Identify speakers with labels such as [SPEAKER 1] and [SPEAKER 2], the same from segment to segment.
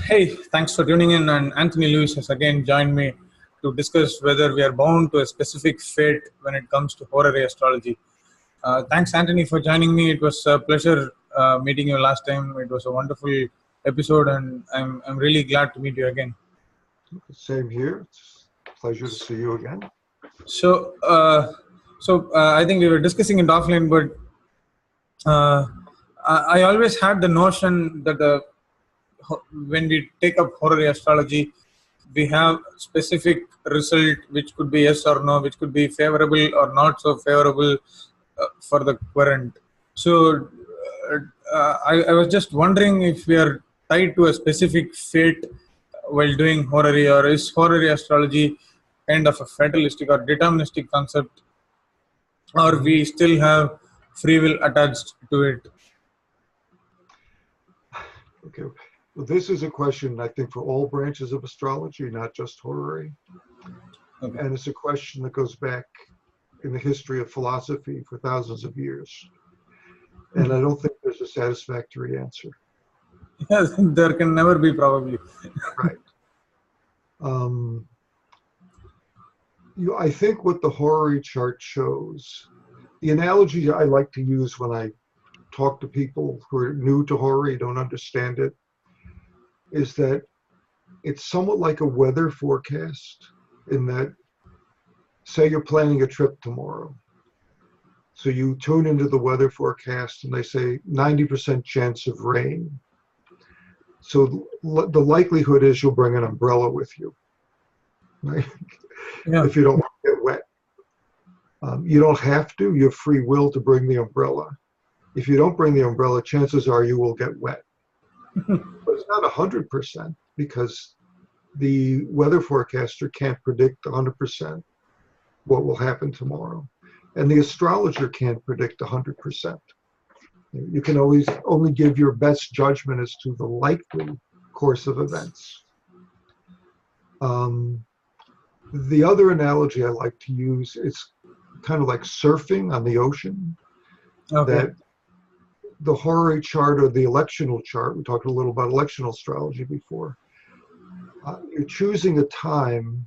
[SPEAKER 1] Hey, thanks for tuning in. And Anthony Lewis has again joined me to discuss whether we are bound to a specific fate when it comes to horary astrology. Thanks, Anthony, for joining me. It was a pleasure meeting you last time. It was a wonderful episode, and I'm really glad to meet you again.
[SPEAKER 2] Same here. It's a pleasure to see you again.
[SPEAKER 1] So I think we were discussing it offline, but I always had the notion that when we take up horary astrology, we have specific result which could be yes or no, which could be favorable or not so favorable for the querent. So I was just wondering if we are tied to a specific fate while doing horary, or is horary astrology kind of a fatalistic or deterministic concept, or we still have free will attached to it?
[SPEAKER 2] Okay. Well, this is a question, I think, for all branches of astrology, not just horary. Okay. And it's a question that goes back in the history of philosophy for thousands of years. And I don't think there's a satisfactory answer.
[SPEAKER 1] Yes, there can never be, probably.
[SPEAKER 2] Right. I think what the horary chart shows, the analogy I like to use when I talk to people who are new to horary, don't understand it, is that it's somewhat like a weather forecast, in that, say you're planning a trip tomorrow. So you tune into the weather forecast and they say 90% chance of rain. So the likelihood is you'll bring an umbrella with you, right? Yeah. If you don't want to get wet. You don't have to, you have free will to bring the umbrella. If you don't bring the umbrella, chances are you will get wet. But it's not 100%, because the weather forecaster can't predict 100% what will happen tomorrow. And the astrologer can't predict 100%. You can always only give your best judgment as to the likely course of events. The other analogy I like to use is kind of like surfing on the ocean. Okay. That the horary chart, or the electional chart, we talked a little about electional astrology before. You're choosing a time,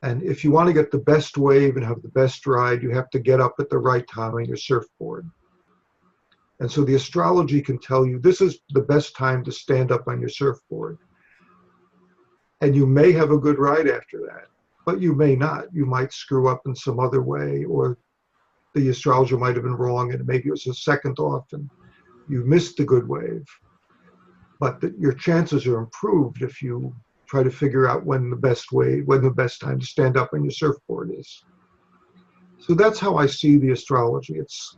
[SPEAKER 2] and if you want to get the best wave and have the best ride, you have to get up at the right time on your surfboard. And so the astrology can tell you this is the best time to stand up on your surfboard. And you may have a good ride after that, but you may not. You might screw up in some other way, or the astrologer might have been wrong and maybe it was a second off and you missed the good wave. But your chances are improved if you try to figure out when the best time to stand up on your surfboard is. So that's how I see the astrology. It's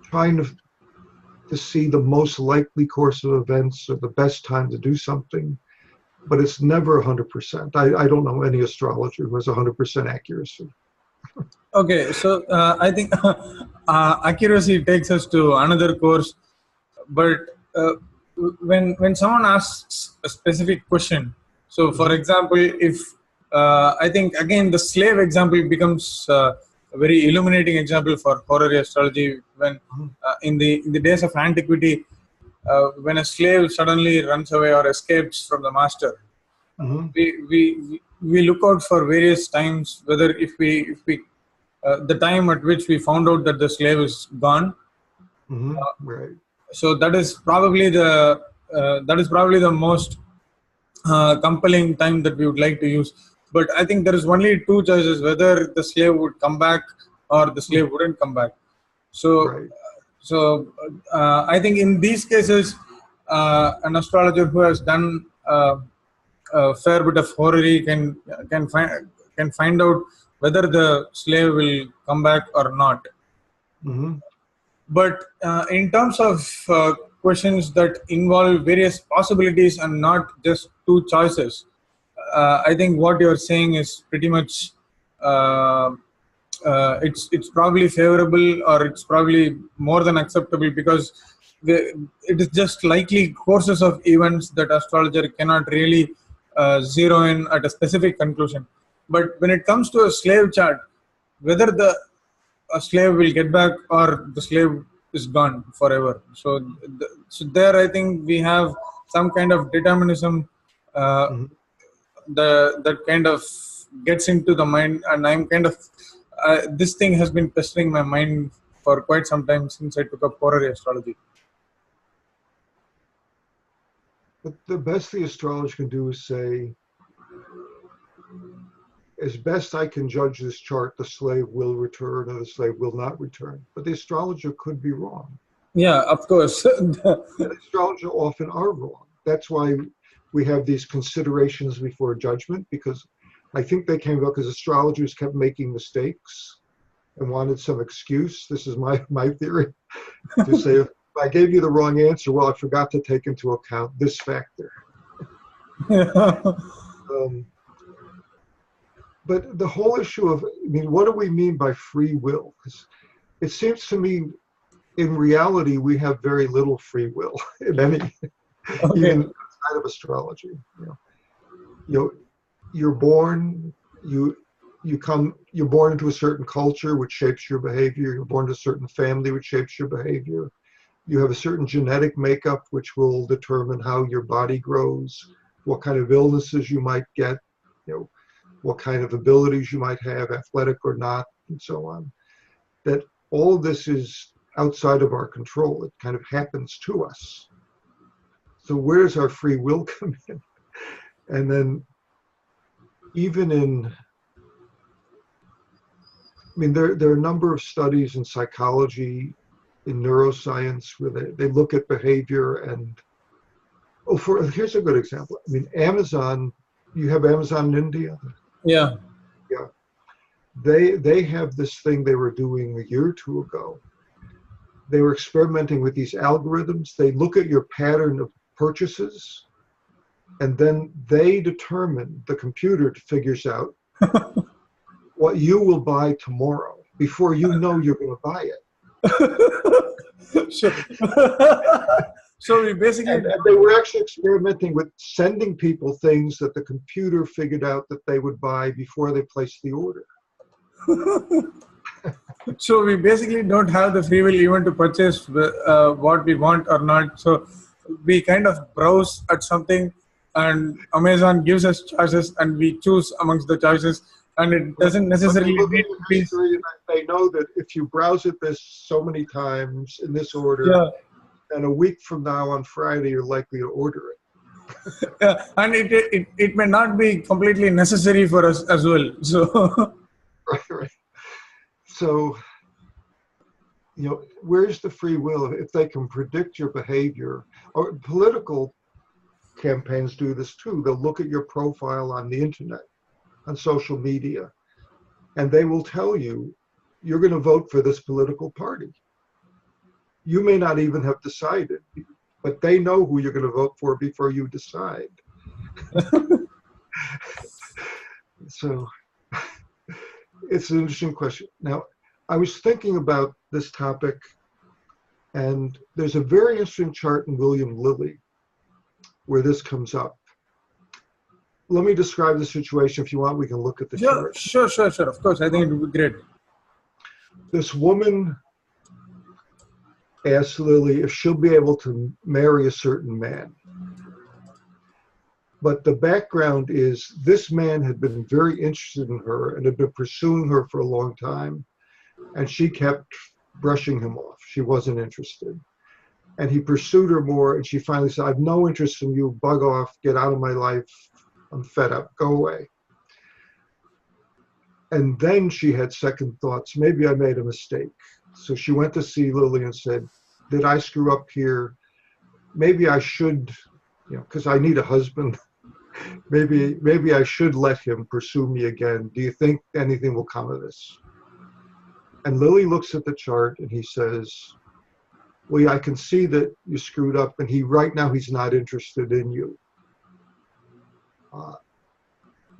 [SPEAKER 2] trying to see the most likely course of events or the best time to do something, but it's never 100%. I don't know any astrologer who has 100% accuracy.
[SPEAKER 1] Okay, so I think accuracy takes us to another course, but when someone asks a specific question, so for example, if I think again the slave example becomes a very illuminating example for horary astrology, when in the days of antiquity, when a slave suddenly runs away or escapes from the master, we look out for various times, whether if we the time at which we found out that the slave is gone.
[SPEAKER 2] Right.
[SPEAKER 1] So that is probably the most compelling time that we would like to use. But I think there is only two choices: whether the slave would come back or the slave wouldn't come back. So, right. I think in these cases, an astrologer who has done a fair bit of horary can find out whether the slave will come back or not. But in terms of questions that involve various possibilities and not just two choices, I think what you're saying is pretty much it's probably favorable, or it's probably more than acceptable, because it is just likely courses of events that astrologer cannot really zero in at a specific conclusion. But when it comes to a slave chart, whether a slave will get back or the slave is gone forever. So there I think we have some kind of determinism that kind of gets into the mind, and I'm kind of this thing has been pestering my mind for quite some time since I took up horary astrology.
[SPEAKER 2] But the best the astrologer can do is say, as best I can judge this chart, the slave will return or the slave will not return. But the astrologer could be wrong.
[SPEAKER 1] Yeah, of course.
[SPEAKER 2] The astrologer often are wrong. That's why we have these considerations before judgment, because I think they came about because astrologers kept making mistakes and wanted some excuse. This is my theory, to say, if I gave you the wrong answer, well, I forgot to take into account this factor. But the whole issue of, I mean, what do we mean by free will? Because it seems to me, in reality, we have very little free will in any, even outside of astrology. You're born, you're born into a certain culture which shapes your behavior. You're born to a certain family which shapes your behavior. You have a certain genetic makeup which will determine how your body grows, what kind of illnesses you might get, what kind of abilities you might have, athletic or not, and so on. That all of this is outside of our control. It kind of happens to us. So where does our free will come in? And then even in, there are a number of studies in psychology, in neuroscience, where they look at behavior and, here's a good example. Amazon, you have Amazon in India?
[SPEAKER 1] Yeah.
[SPEAKER 2] Yeah. They have this thing they were doing a year or two ago. They were experimenting with these algorithms. They look at your pattern of purchases, and then they determine, the computer figures out what you will buy tomorrow before you know you're going to buy it.
[SPEAKER 1] Sure. So we basically...
[SPEAKER 2] And they were actually experimenting with sending people things that the computer figured out that they would buy before they placed the order.
[SPEAKER 1] So we basically don't have the free will even to purchase what we want or not. So we kind of browse at something, and Amazon gives us choices, and we choose amongst the choices, and it doesn't necessarily need to be...
[SPEAKER 2] They know that if you browse it this so many times in this order, and a week from now on Friday, you're likely to order it.
[SPEAKER 1] Yeah, and it may not be completely necessary for us as well. So
[SPEAKER 2] right. So, where's the free will? If they can predict your behavior, or political campaigns do this too. They'll look at your profile on the internet, on social media, and they will tell you, you're going to vote for this political party. You may not even have decided, but they know who you're going to vote for before you decide. So it's an interesting question. Now, I was thinking about this topic, and there's a very interesting chart in William Lilly where this comes up. Let me describe the situation. If you want, we can look at the chart.
[SPEAKER 1] Sure. Of course, I think it would be great.
[SPEAKER 2] This woman asked Lily if she'll be able to marry a certain man. But the background is this man had been very interested in her and had been pursuing her for a long time, and she kept brushing him off. She wasn't interested. And he pursued her more, and she finally said, I have no interest in you, bug off, get out of my life, I'm fed up, go away. And then she had second thoughts, maybe I made a mistake. So she went to see Lily and said, did I screw up here? Maybe I should, because I need a husband. Maybe I should let him pursue me again. Do you think anything will come of this? And Lily looks at the chart and he says, well, I can see that you screwed up, and right now he's not interested in you.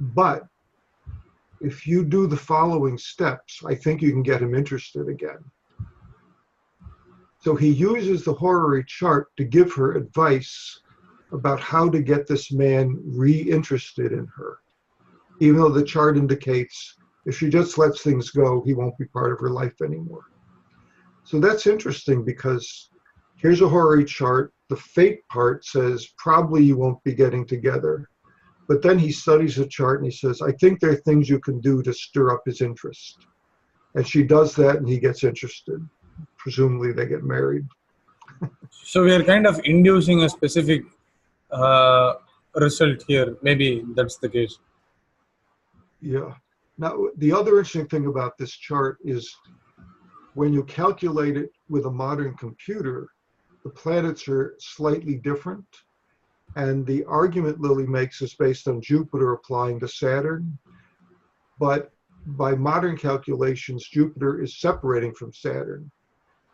[SPEAKER 2] But if you do the following steps, I think you can get him interested again. So he uses the horary chart to give her advice about how to get this man re-interested in her, even though the chart indicates if she just lets things go, he won't be part of her life anymore. So that's interesting, because here's a horary chart the fate part says probably you won't be getting together. But then he studies the chart and he says, I think there are things you can do to stir up his interest. And she does that and he gets interested. Presumably they get married.
[SPEAKER 1] So we are kind of inducing a specific result here. Maybe that's the case.
[SPEAKER 2] Yeah. Now, the other interesting thing about this chart is when you calculate it with a modern computer, the planets are slightly different. And the argument Lily makes is based on Jupiter applying to Saturn. But by modern calculations, Jupiter is separating from Saturn.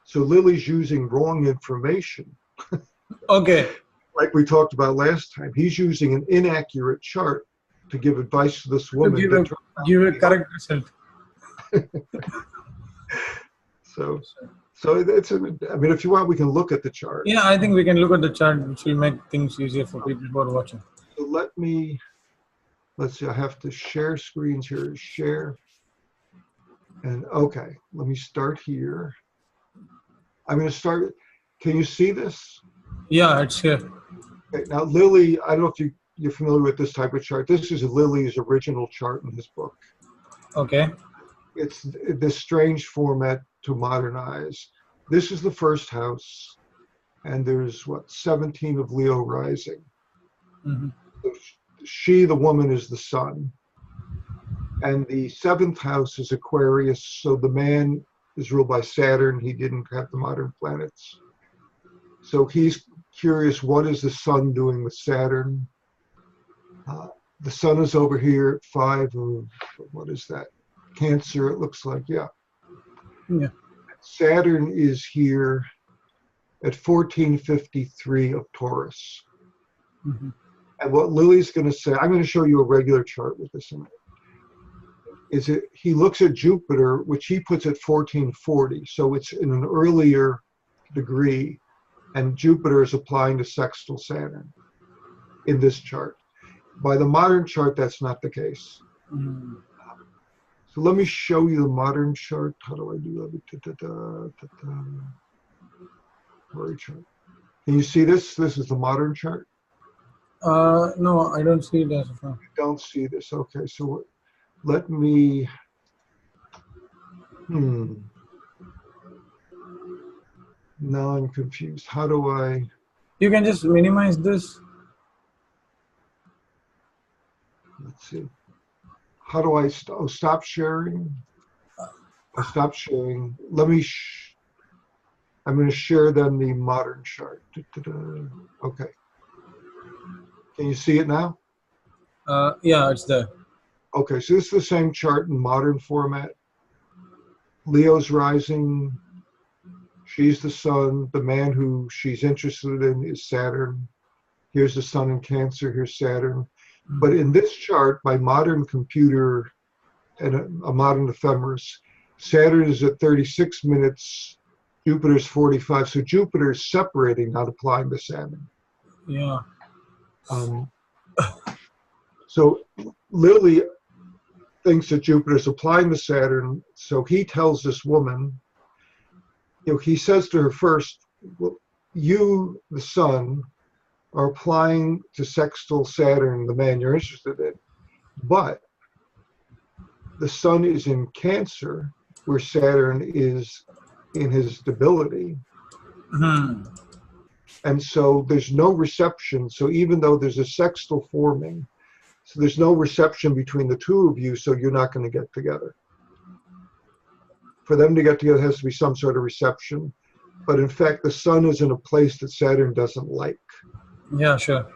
[SPEAKER 2] So Lily's using wrong information.
[SPEAKER 1] Okay.
[SPEAKER 2] Like we talked about last time. He's using an inaccurate chart to give advice to this woman.
[SPEAKER 1] Give a correct result.
[SPEAKER 2] So it's I mean, if you want, we can look at the chart.
[SPEAKER 1] Yeah, I think we can look at the chart, which will make things easier for people who are watching.
[SPEAKER 2] So let's see, I have to share screens here. Share. And okay, let me start here. I'm going to start. Can you see this?
[SPEAKER 1] Yeah, it's here.
[SPEAKER 2] Okay, now, Lily, I don't know if you're familiar with this type of chart. This is Lily's original chart in his book.
[SPEAKER 1] Okay.
[SPEAKER 2] It's this strange format to modernize. This is the first house, and there's 17 of Leo rising.
[SPEAKER 1] Mm-hmm.
[SPEAKER 2] So she, the woman, is the sun, and the seventh house is Aquarius. So the man is ruled by Saturn. He didn't have the modern planets, so he's curious. What is the sun doing with Saturn? The sun is over here at 5 of what is that? Cancer. It looks like, yeah.
[SPEAKER 1] Yeah.
[SPEAKER 2] Saturn is here at 1453 of Taurus.
[SPEAKER 1] Mm-hmm.
[SPEAKER 2] And what Lily's going to say, I'm going to show you a regular chart with this in it, is he looks at Jupiter, which he puts at 1440. So it's in an earlier degree, and Jupiter is applying to sextile Saturn in this chart. By the modern chart, that's not the case.
[SPEAKER 1] Mm-hmm.
[SPEAKER 2] So let me show you the modern chart. How do I do that? Chart. Can you see this? This is the modern chart.
[SPEAKER 1] No, I don't see it as of now.
[SPEAKER 2] You don't see this. Okay, so let me. Now I'm confused. How do I?
[SPEAKER 1] You can just minimize this.
[SPEAKER 2] Let's see. How do I stop sharing? I stop sharing. Let me. I'm going to share then the modern chart. Okay. Can you see it now?
[SPEAKER 1] Yeah, it's there.
[SPEAKER 2] Okay, so this is the same chart in modern format. Leo's rising. She's the sun. The man who she's interested in is Saturn. Here's the sun in Cancer. Here's Saturn. But in this chart, by modern computer and a modern ephemeris, Saturn is at 36 minutes, Jupiter's 45. So Jupiter is separating, not applying to Saturn.
[SPEAKER 1] Yeah.
[SPEAKER 2] So Lily thinks that Jupiter's applying to Saturn. So he tells this woman, he says to her first, well, you, the sun, are applying to sextile Saturn, the man you're interested in. But the sun is in Cancer, where Saturn is in his debility.
[SPEAKER 1] Mm-hmm.
[SPEAKER 2] And so there's no reception. So even though there's a sextile forming, so there's no reception between the two of you, so you're not going to get together. For them to get together, has to be some sort of reception. But in fact, the sun is in a place that Saturn doesn't like.
[SPEAKER 1] Yeah, sure.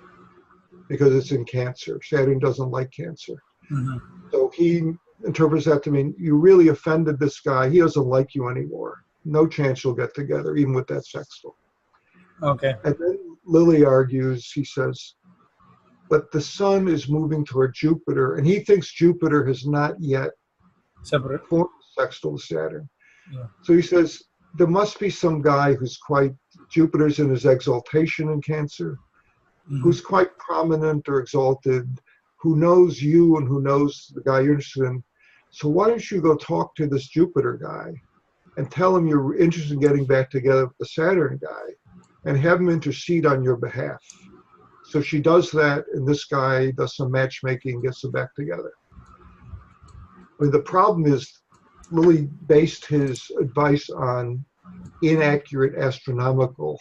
[SPEAKER 2] Because it's in Cancer. Saturn doesn't like Cancer.
[SPEAKER 1] Mm-hmm.
[SPEAKER 2] So he interprets that to mean you really offended this guy. He doesn't like you anymore. No chance you'll get together, even with that sextile.
[SPEAKER 1] Okay.
[SPEAKER 2] And then Lily argues, he says, but the sun is moving toward Jupiter, and he thinks Jupiter has not yet
[SPEAKER 1] Separate.
[SPEAKER 2] formed sextile to Saturn.
[SPEAKER 1] Yeah.
[SPEAKER 2] So he says, there must be some guy who's Jupiter's in his exaltation in Cancer, who's quite prominent or exalted, who knows you and who knows the guy you're interested in. So why don't you go talk to this Jupiter guy and tell him you're interested in getting back together with the Saturn guy, and have him intercede on your behalf. So she does that, and this guy does some matchmaking, gets them back together. I mean, the problem is Lily based his advice on inaccurate astronomical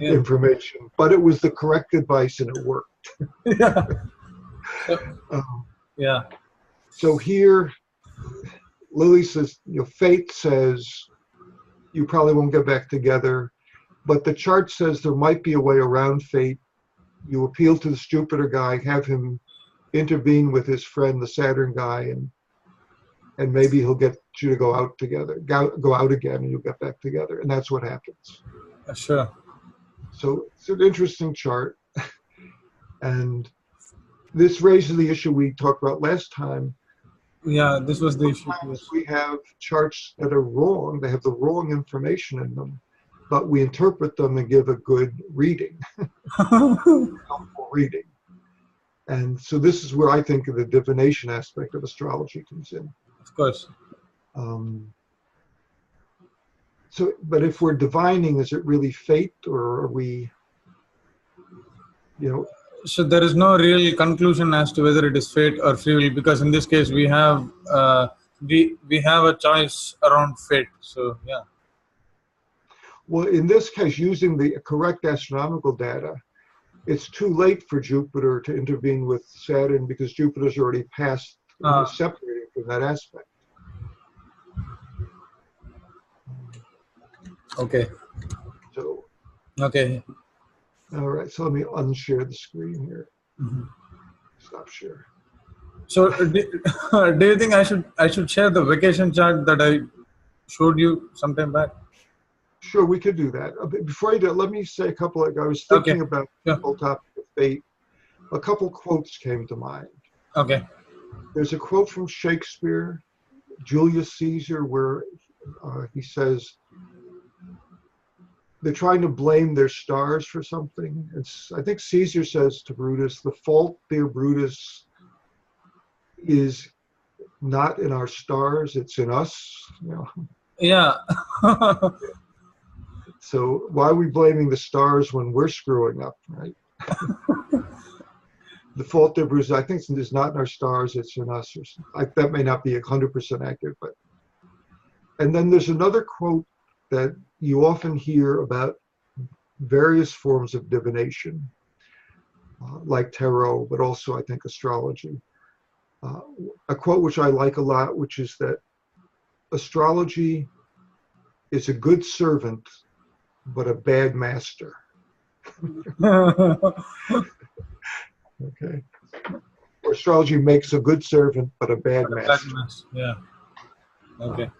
[SPEAKER 2] information, but it was the correct advice and it worked.
[SPEAKER 1] Yeah. Yeah.
[SPEAKER 2] So here, Lily says, fate says you probably won't get back together, but the chart says there might be a way around fate. You appeal to this Jupiter guy, have him intervene with his friend, the Saturn guy, and maybe he'll get you to go out together, go out again, and you'll get back together. And that's what happens.
[SPEAKER 1] Sure.
[SPEAKER 2] So it's an interesting chart. And this raises the issue we talked about last time.
[SPEAKER 1] Yeah, this was the issue.
[SPEAKER 2] Sometimes we have charts that are wrong. They have the wrong information in them, but we interpret them and give a good reading, helpful reading. And so this is where I think the divination aspect of astrology comes in.
[SPEAKER 1] Of course.
[SPEAKER 2] But if we're divining, is it really fate, or are we,
[SPEAKER 1] So there is no real conclusion as to whether it is fate or free will, because in this case we have we have a choice around fate. So yeah.
[SPEAKER 2] Well, in this case, using the correct astronomical data, it's too late for Jupiter to intervene with Saturn because Jupiter's already passed separating from that aspect.
[SPEAKER 1] Okay.
[SPEAKER 2] So.
[SPEAKER 1] Okay.
[SPEAKER 2] All right. So let me unshare the screen here.
[SPEAKER 1] Mm-hmm.
[SPEAKER 2] Stop share.
[SPEAKER 1] So do you think I should share the vacation chart that I showed you sometime back?
[SPEAKER 2] Sure, we could do that. Before I do, let me say a couple. I was thinking about the whole topic of fate. A couple quotes came to mind.
[SPEAKER 1] Okay.
[SPEAKER 2] There's a quote from Shakespeare, Julius Caesar, where he says they're trying to blame their stars for something. I think Caesar says to Brutus, "The fault, dear Brutus, is not in our stars; it's in us."
[SPEAKER 1] Yeah.
[SPEAKER 2] So why are we blaming the stars when we're screwing up, right? The fault, dear Brutus, I think, is not in our stars; it's in us. That may not be 100% accurate, but. And then there's another quote that you often hear about various forms of divination, like tarot, but also I think astrology. A quote which I like a lot, which is that astrology is a good servant, but a bad master. Okay. Astrology makes a good servant, but a bad master.
[SPEAKER 1] Yeah. Okay.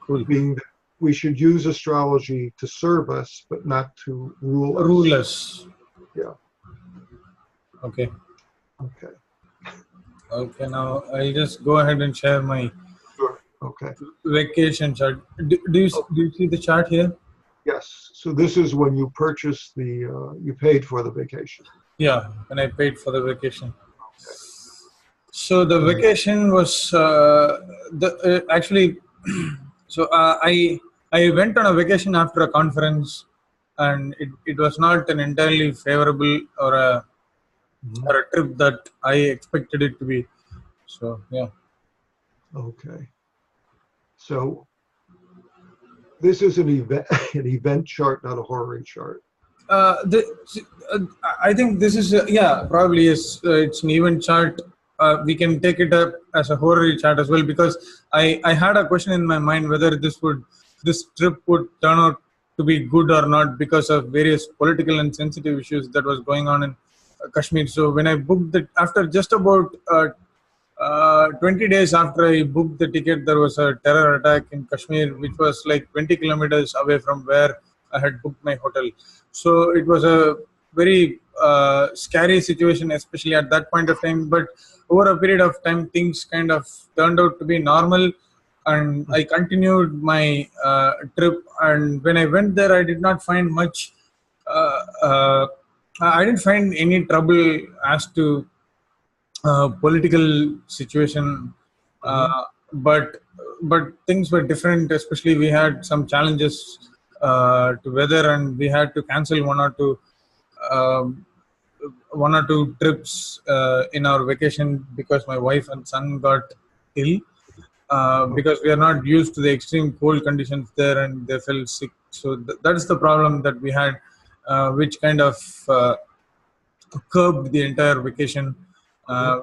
[SPEAKER 1] Cool.
[SPEAKER 2] Being that we should use astrology to serve us, but not to rule us. Yeah. Okay. Okay.
[SPEAKER 1] Okay. Now I'll just go ahead and share my vacation chart. Do you see the chart here?
[SPEAKER 2] Yes. So this is when you purchased you paid for the vacation.
[SPEAKER 1] Yeah, when I paid for the vacation. Okay. So the vacation was actually. So I went on a vacation after a conference, and it was not an entirely favorable or a trip that I expected it to be. So yeah. Okay.
[SPEAKER 2] So this is an event chart, not a horary chart.
[SPEAKER 1] I think this is probably is it's an event chart. We can take it up as a horary chart as well, because I had a question in my mind whether this trip would turn out to be good or not because of various political and sensitive issues that was going on in Kashmir. So when I booked it, after just about 20 days after I booked the ticket, there was a terror attack in Kashmir, which was like 20 kilometers away from where I had booked my hotel. So it was a very scary situation, especially at that point of time. But over a period of time, things kind of turned out to be normal, and I continued my trip. And when I went there, I did not find much. I didn't find any trouble as to political situation, but things were different. Especially, we had some challenges weather, and we had to cancel um, one or two trips in our vacation because my wife and son got ill. Because we are not used to the extreme cold conditions there, and they fell sick. So that's the problem that we had, which kind of curbed the entire vacation.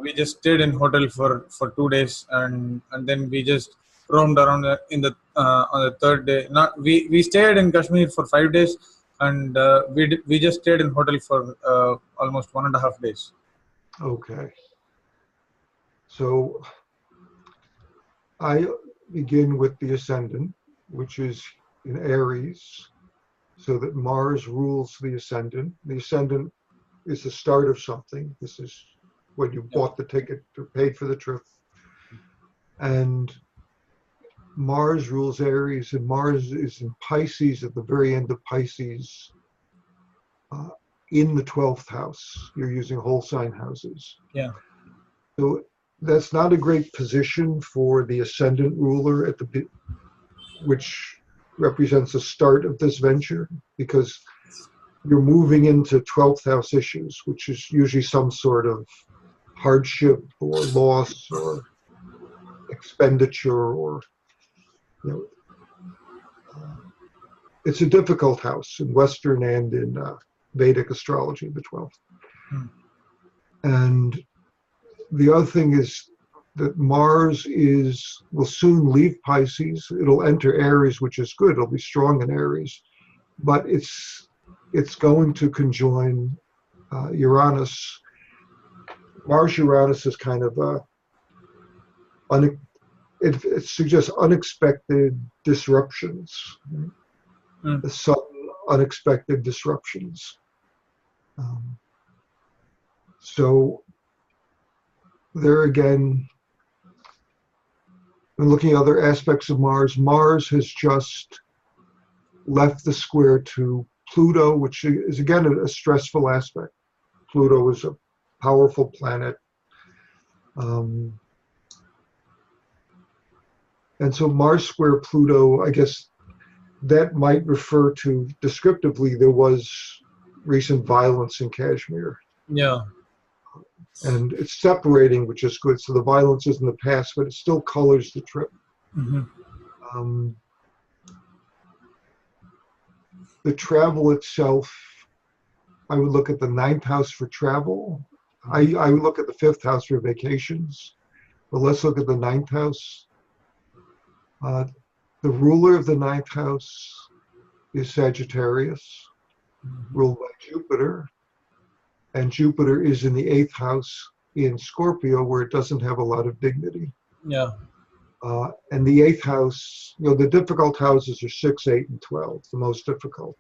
[SPEAKER 1] We just stayed in hotel for 2 days, and then we just roamed around on the third day. We stayed in Kashmir for 5 days, and we just stayed in hotel for almost 1.5 days.
[SPEAKER 2] Okay. So I begin with the ascendant, which is in Aries, so that Mars rules the ascendant. The ascendant is the start of something. This is when you bought the ticket or paid for the trip. And Mars rules Aries, and Mars is in Pisces at the very end of Pisces, in the 12th house. You're using whole sign houses.
[SPEAKER 1] Yeah.
[SPEAKER 2] So that's not a great position for the ascendant ruler at which represents the start of this venture, because you're moving into 12th house issues, which is usually some sort of hardship or loss or expenditure, or it's a difficult house in Western and in Vedic astrology, the 12th. And the other thing is that Mars will soon leave Pisces. It'll enter Aries, which is good. It'll be strong in Aries, but it's going to conjoin Uranus. Mars-Uranus is kind of it suggests unexpected disruptions, the sudden unexpected disruptions. So there again, when looking at other aspects of Mars, Mars has just left the square to Pluto, which is again a stressful aspect. Pluto is a powerful planet. And so Mars square Pluto, I guess that might refer to, descriptively, there was recent violence in Kashmir.
[SPEAKER 1] Yeah.
[SPEAKER 2] And it's separating, which is good. So the violence is in the past, but it still colors the trip. The travel itself, I would look at the 9th house for travel. I would look at the 5th house for vacations, but let's look at the 9th house. The ruler of the 9th house is Sagittarius, ruled by Jupiter. And Jupiter is in the 8th house in Scorpio, where it doesn't have a lot of dignity.
[SPEAKER 1] Yeah.
[SPEAKER 2] And the 8th house, the difficult houses are 6, 8, and 12, the most difficult.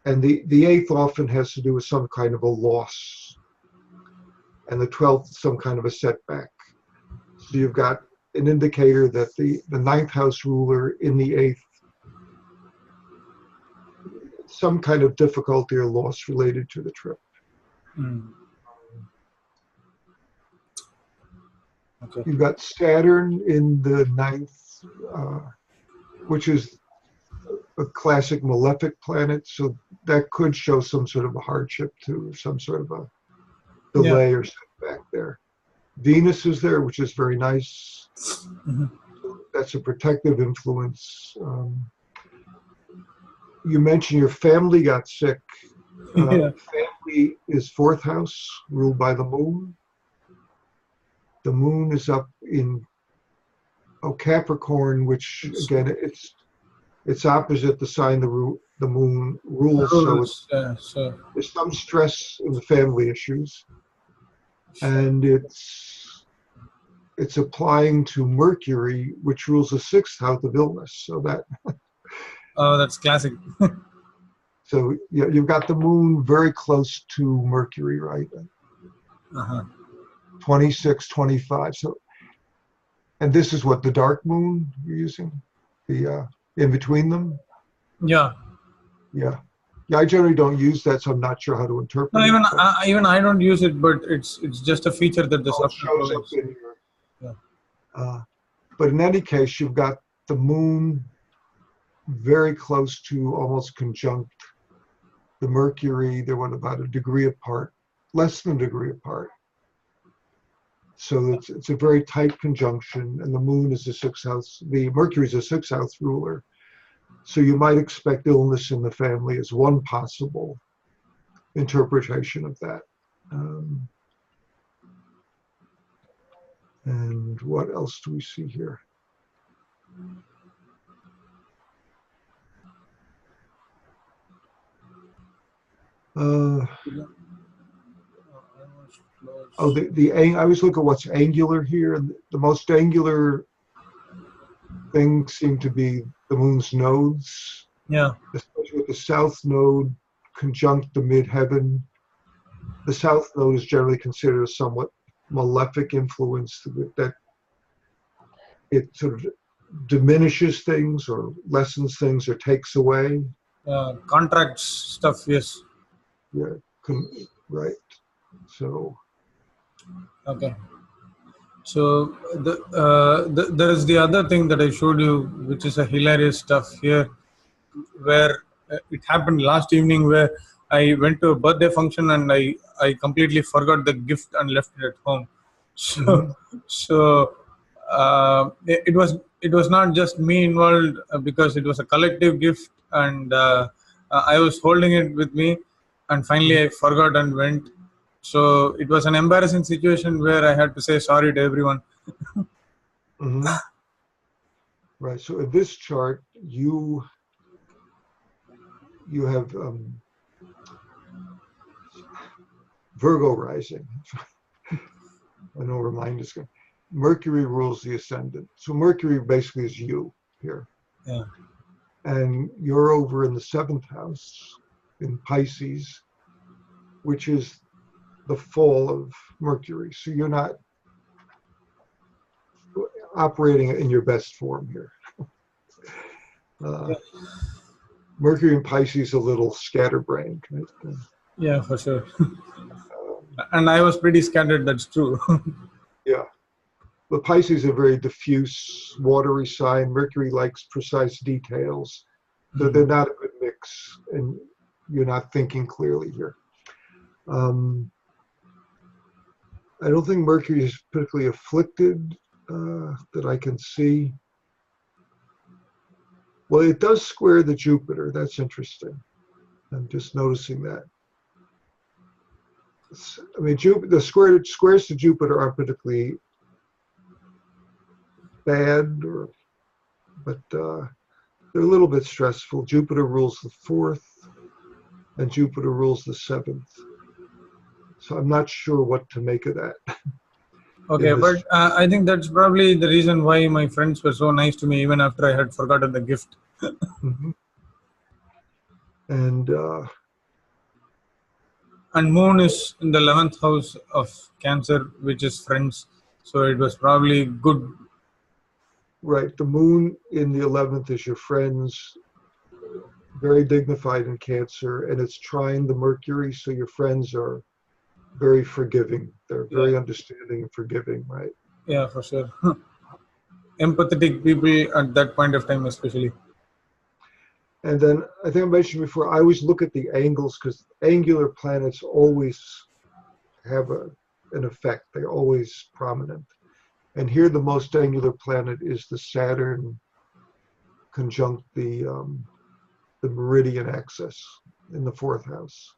[SPEAKER 2] And the 8th often has to do with some kind of a loss. And the 12th, some kind of a setback. So you've got an indicator that the 9th house ruler in the 8th, some kind of difficulty or loss related to the trip.
[SPEAKER 1] Okay.
[SPEAKER 2] You've got Saturn in the 9th, which is a classic malefic planet, so that could show some sort of a hardship to some sort of a delay or setback there. Venus is there, which is very nice. That's a protective influence. You mentioned your family got sick. Family is 4th house, ruled by the moon. The moon is up in Capricorn, which again, it's opposite the sign the moon rules. So there's some stress in the family issues, and it's applying to Mercury, which rules the 6th house of illness. So that.
[SPEAKER 1] Oh, that's classic.
[SPEAKER 2] So yeah, you've got the moon very close to Mercury, right? 26, 25. So, and this is what the dark moon you're using, the in between them.
[SPEAKER 1] Yeah.
[SPEAKER 2] I generally don't use that, so I'm not sure how to interpret it.
[SPEAKER 1] Even I don't use it, but it's just a feature that the software
[SPEAKER 2] shows up in here. But in any case, you've got the moon very close to almost conjunct the Mercury. They were about a degree apart, less than a degree apart. So it's a very tight conjunction, and the moon is the sixth house. The Mercury is a sixth house ruler. So you might expect illness in the family as one possible interpretation of that. And what else do we see here? I always look at what's angular here, and the most angular things seem to be the moon's nodes.
[SPEAKER 1] Yeah.
[SPEAKER 2] Especially with the south node conjunct the midheaven. The south node is generally considered a somewhat malefic influence that it sort of diminishes things or lessens things or takes away.
[SPEAKER 1] Contracts stuff, yes.
[SPEAKER 2] Yeah, right. So.
[SPEAKER 1] Okay. So there is the other thing that I showed you, which is a hilarious stuff here, where it happened last evening, where I went to a birthday function and I completely forgot the gift and left it at home. So it was not just me involved, because it was a collective gift, and I was holding it with me, and finally I forgot and went. So it was an embarrassing situation where I had to say sorry to everyone.
[SPEAKER 2] Right. So in this chart, you have Virgo rising. I know her mind is going. Mercury rules the ascendant. So Mercury basically is you here.
[SPEAKER 1] Yeah.
[SPEAKER 2] And you're over in the seventh house in Pisces, which is the fall of Mercury. So you're not operating in your best form here. Mercury in Pisces a little scatterbrained, right?
[SPEAKER 1] Yeah, for sure. And I was pretty scattered, that's true.
[SPEAKER 2] Yeah. But Pisces is a very diffuse, watery sign. Mercury likes precise details. So they're not a good mix, and you're not thinking clearly here. I don't think Mercury is particularly afflicted that I can see. Well, it does square the Jupiter. That's interesting. I'm just noticing that. I mean, the squares to Jupiter aren't particularly bad, but they're a little bit stressful. Jupiter rules the fourth, and Jupiter rules the seventh. So I'm not sure what to make of that.
[SPEAKER 1] Okay, but I think that's probably the reason why my friends were so nice to me even after I had forgotten the gift. And moon is in the 11th house of Cancer, which is friends. So it was probably good.
[SPEAKER 2] Right. The moon in the 11th is your friends, very dignified in Cancer, and it's trine the Mercury. So your friends are very forgiving. They're very understanding and forgiving, right?
[SPEAKER 1] Yeah, for sure. Empathetic people at that point of time, especially.
[SPEAKER 2] And then I think I mentioned before, I always look at the angles because angular planets always have an effect. They're always prominent. And here the most angular planet is the Saturn conjunct the meridian axis in the fourth house.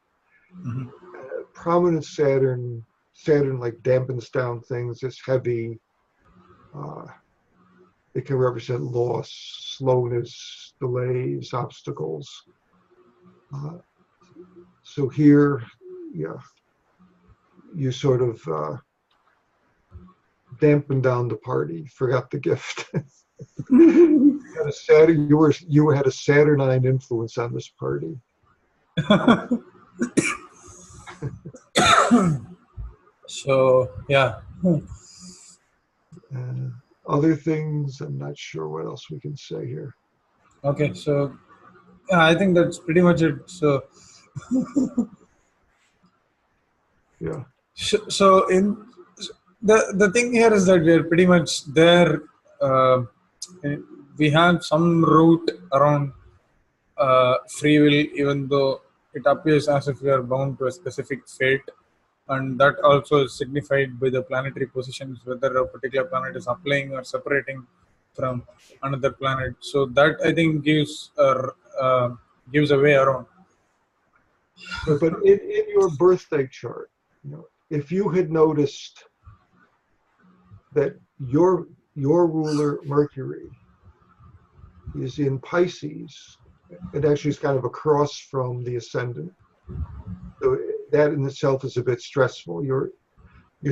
[SPEAKER 2] Prominent Saturn like dampens down things. It's heavy. It can represent loss, slowness, delays, obstacles. So here, you sort of dampen down the party, forgot the gift. You had a Saturnine influence on this party.
[SPEAKER 1] So, yeah.
[SPEAKER 2] Other things, I'm not sure what else we can say here.
[SPEAKER 1] Okay, so I think that's pretty much it. So,
[SPEAKER 2] yeah.
[SPEAKER 1] So in the thing here is that we are pretty much there. We have some route around free will, even though it appears as if we are bound to a specific fate, and that also is signified by the planetary positions, whether a particular planet is applying or separating from another planet. So that, I think, gives a way around.
[SPEAKER 2] But in your birthday chart, if you had noticed that your ruler Mercury is in Pisces, it actually is kind of across from the ascendant. So that in itself is a bit stressful. You're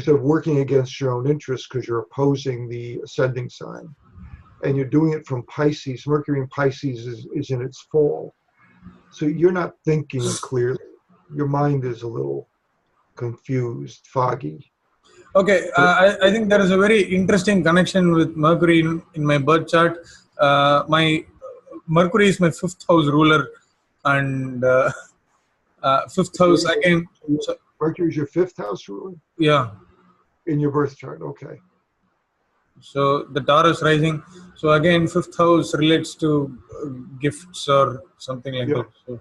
[SPEAKER 2] sort of working against your own interests because you're opposing the ascending sign. And you're doing it from Pisces. Mercury in Pisces is in its fall. So you're not thinking clearly. Your mind is a little confused, foggy.
[SPEAKER 1] Okay, I think there is a very interesting connection with Mercury in my birth chart. My Mercury is my 5th house ruler, and 5th house again.
[SPEAKER 2] Mercury is your 5th house ruler?
[SPEAKER 1] Yeah.
[SPEAKER 2] In your birth chart, okay.
[SPEAKER 1] So the Taurus rising. So again, 5th house relates to gifts or something like that. So.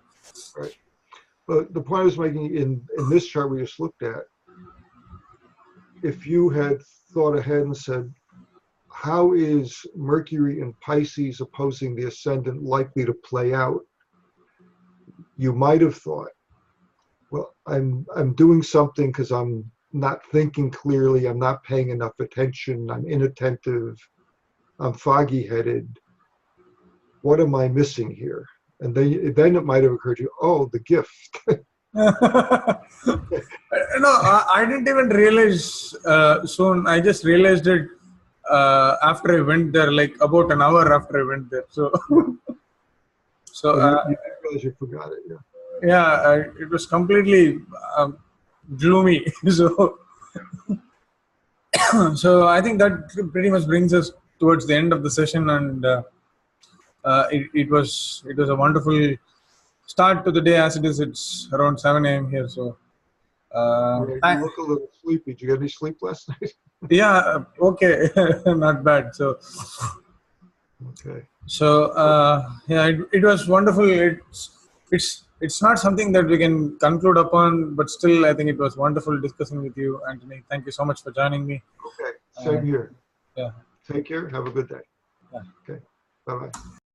[SPEAKER 2] Right. But the point I was making in this chart we just looked at, if you had thought ahead and said, how is Mercury in Pisces opposing the ascendant likely to play out? You might have thought, well, I'm doing something because I'm not thinking clearly, I'm not paying enough attention, I'm inattentive, I'm foggy-headed. What am I missing here? And then it might have occurred to you, oh, the gift.
[SPEAKER 1] No, I didn't even realize soon. I just realized it after I went there, like about an hour after I went there. So,
[SPEAKER 2] you didn't realize you forgot it, yeah.
[SPEAKER 1] Yeah, it was completely gloomy. So I think that pretty much brings us towards the end of the session, and it was a wonderful start to the day. As it is, it's around 7 a.m. here. So
[SPEAKER 2] You look a little sleepy. Did you get any sleep last night?
[SPEAKER 1] Yeah, okay, not bad. So
[SPEAKER 2] okay.
[SPEAKER 1] So yeah, it was wonderful. It's not something that we can conclude upon, but still, I think it was wonderful discussing with you, Anthony. Thank you so much for joining me.
[SPEAKER 2] Okay, same here.
[SPEAKER 1] Yeah.
[SPEAKER 2] Take care. Have a good day.
[SPEAKER 1] Yeah.
[SPEAKER 2] Okay. Bye-bye.